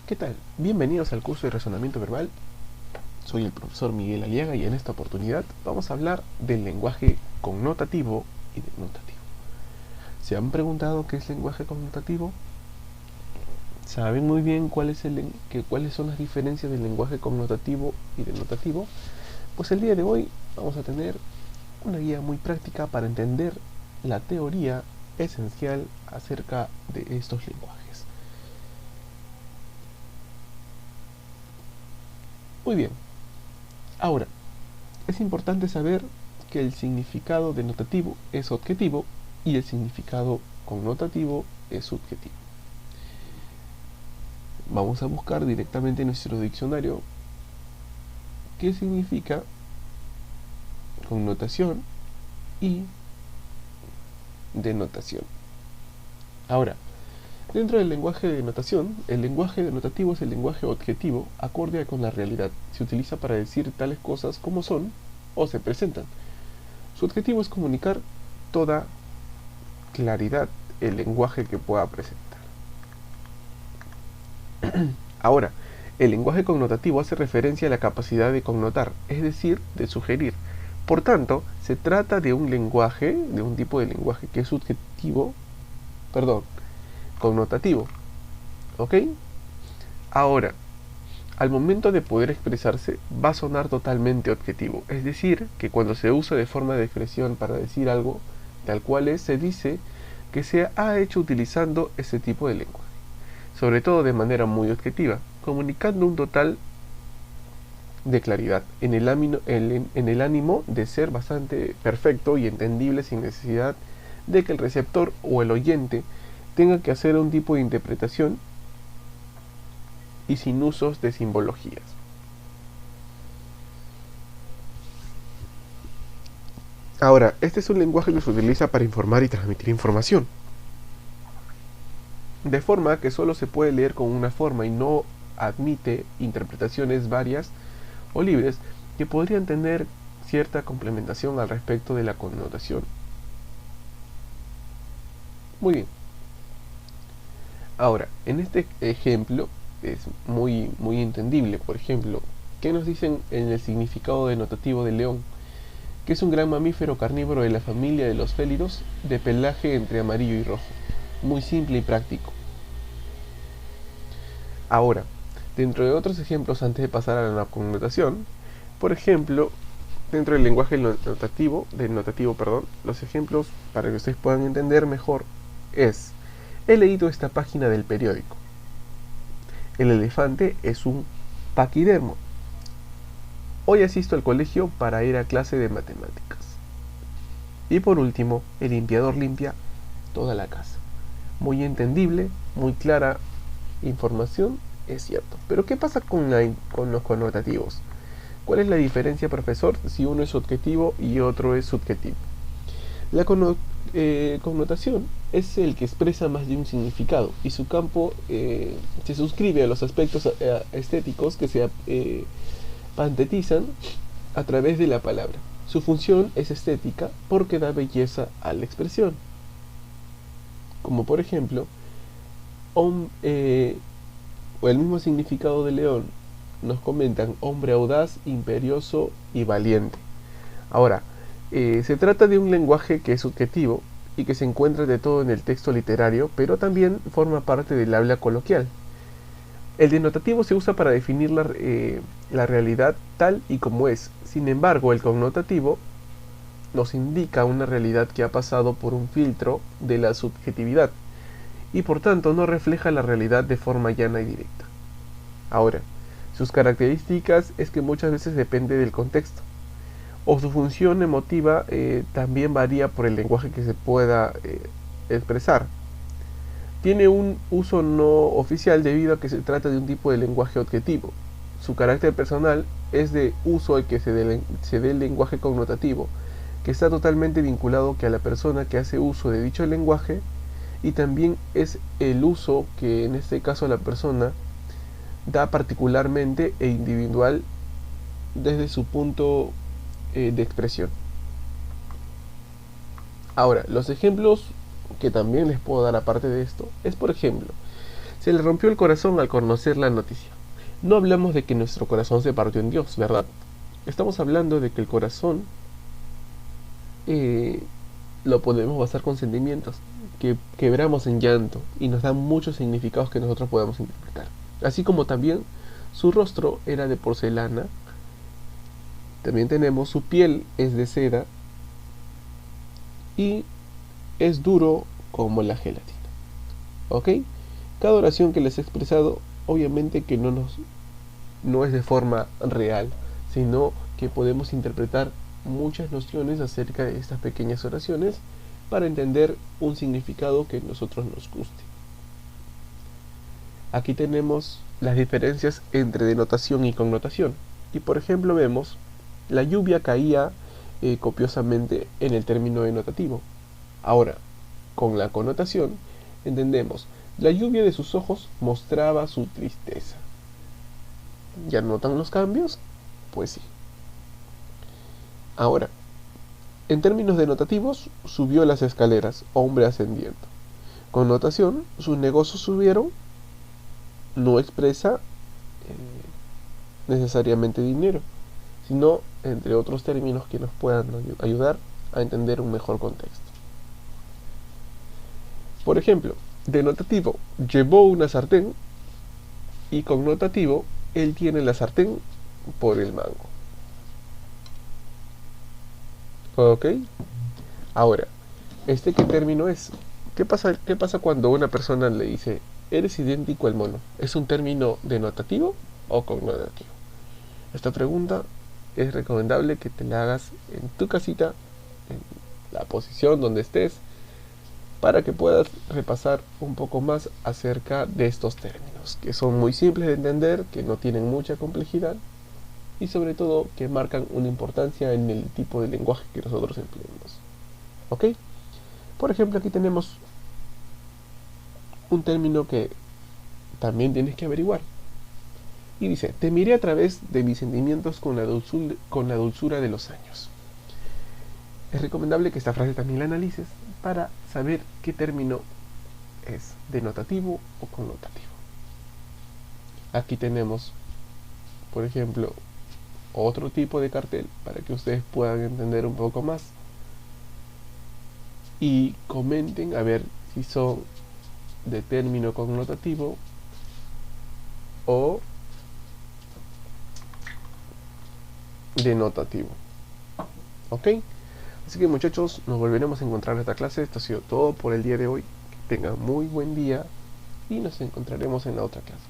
¿Qué tal? Bienvenidos al curso de razonamiento verbal. Soy el profesor Miguel Aliaga y en esta oportunidad vamos a hablar del lenguaje connotativo y denotativo. ¿Se han preguntado qué es lenguaje connotativo? ¿Saben muy bien cuáles son las diferencias del lenguaje connotativo y denotativo? Pues el día de hoy vamos a tener una guía muy práctica para entender la teoría esencial acerca de estos lenguajes. Muy bien, ahora, es importante saber que el significado denotativo es objetivo y el significado connotativo es subjetivo. Vamos a buscar directamente en nuestro diccionario qué significa connotación y denotación. Ahora, dentro del lenguaje de denotación, el lenguaje denotativo es el lenguaje objetivo acorde con la realidad. Se utiliza para decir tales cosas como son o se presentan. Su objetivo es comunicar toda claridad el lenguaje que pueda presentar. Ahora, el lenguaje connotativo hace referencia a la capacidad de connotar, es decir, de sugerir. Por tanto, se trata de un lenguaje, de un tipo de lenguaje que es connotativo. ¿Ok? Ahora, al momento de poder expresarse, va a sonar totalmente objetivo. Es decir, que cuando se usa de forma de expresión para decir algo, tal cual es, se dice que se ha hecho utilizando ese tipo de lenguaje. Sobre todo de manera muy objetiva, comunicando un total de claridad, en el ánimo de ser bastante perfecto y entendible sin necesidad de que el receptor o el oyente tenga que hacer un tipo de interpretación y sin usos de simbologías. Ahora, este es un lenguaje que se utiliza para informar y transmitir información, de forma que solo se puede leer con una forma y no admite interpretaciones varias o libres que podrían tener cierta complementación al respecto de la connotación. Muy bien. Ahora, en este ejemplo es muy entendible. Por ejemplo, ¿qué nos dicen en el significado denotativo del león? Que es un gran mamífero carnívoro de la familia de los félidos, de pelaje entre amarillo y rojo. Muy simple y práctico. Ahora, dentro de otros ejemplos antes de pasar a la connotación, por ejemplo, dentro del lenguaje denotativo, los ejemplos para que ustedes puedan entender mejor es: he leído esta página del periódico. El elefante es un paquidermo. Hoy asisto al colegio para ir a clase de matemáticas. Y por último, el limpiador limpia toda la casa. Muy entendible, muy clara información, es cierto. Pero ¿qué pasa con los connotativos? ¿Cuál es la diferencia, profesor, si uno es objetivo y otro es subjetivo? La connotación es el que expresa más de un significado y su campo se suscribe a los aspectos estéticos que se pantetizan a través de la palabra. Su función es estética porque da belleza a la expresión. Como por ejemplo, o el mismo significado de león nos comentan: hombre audaz, imperioso y valiente. Ahora, se trata de un lenguaje que es subjetivo y que se encuentra de todo en el texto literario, pero también forma parte del habla coloquial. El denotativo se usa para definir la realidad tal y como es. Sin embargo, el connotativo nos indica una realidad que ha pasado por un filtro de la subjetividad y por tanto no refleja la realidad de forma llana y directa. Ahora, sus características es que muchas veces depende del contexto, o su función emotiva también varía por el lenguaje que se pueda expresar. Tiene un uso no oficial debido a que se trata de un tipo de lenguaje objetivo. Su carácter personal es de uso al que se dé el lenguaje connotativo, que está totalmente vinculado a la persona que hace uso de dicho lenguaje, y también es el uso que en este caso la persona da particularmente e individual desde su punto de expresión. Ahora, los ejemplos que también les puedo dar aparte de esto es, por ejemplo, Se le rompió el corazón al conocer la noticia. No hablamos de que nuestro corazón se partió en Dios, ¿verdad? Estamos hablando de que el corazón lo podemos basar con sentimientos que quebramos en llanto y nos dan muchos significados que nosotros podemos interpretar. Así como también su rostro era de porcelana, también tenemos su piel es de seda y es duro como la gelatina. ¿Ok? Cada oración que les he expresado, obviamente que no es de forma real, sino que podemos interpretar muchas nociones acerca de estas pequeñas oraciones para entender un significado que a nosotros nos guste. Aquí tenemos las diferencias entre denotación y connotación. Y por ejemplo vemos, la lluvia caía copiosamente en el término denotativo. Ahora, con la connotación, entendemos, la lluvia de sus ojos mostraba su tristeza. ¿Ya notan los cambios? Pues sí. Ahora, en términos denotativos, subió las escaleras, hombre ascendiendo. Connotación, sus negocios subieron, no expresa necesariamente dinero, sino entre otros términos que nos puedan ayudar a entender un mejor contexto. Por ejemplo, denotativo, llevó una sartén, y connotativo, él tiene la sartén por el mango. ¿Ok? Ahora, ¿qué término es? ¿Qué pasa cuando una persona le dice, eres idéntico al mono? ¿Es un término denotativo o connotativo? Esta pregunta es recomendable que te la hagas en tu casita, en la posición donde estés, para que puedas repasar un poco más acerca de estos términos, que son muy simples de entender, que no tienen mucha complejidad y sobre todo que marcan una importancia en el tipo de lenguaje que nosotros empleamos. ¿Ok? Por ejemplo, aquí tenemos un término que también tienes que averiguar. Y dice, te miré a través de mis sentimientos con la dulzura de los años. Es recomendable que esta frase también la analices para saber qué término es denotativo o connotativo. Aquí tenemos, por ejemplo, otro tipo de cartel para que ustedes puedan entender un poco más y comenten a ver si son de término connotativo o denotativo. ¿Ok? Así que muchachos, nos volveremos a encontrar en esta clase. Esto ha sido todo por el día de hoy. Que tengan muy buen día y nos encontraremos en la otra clase.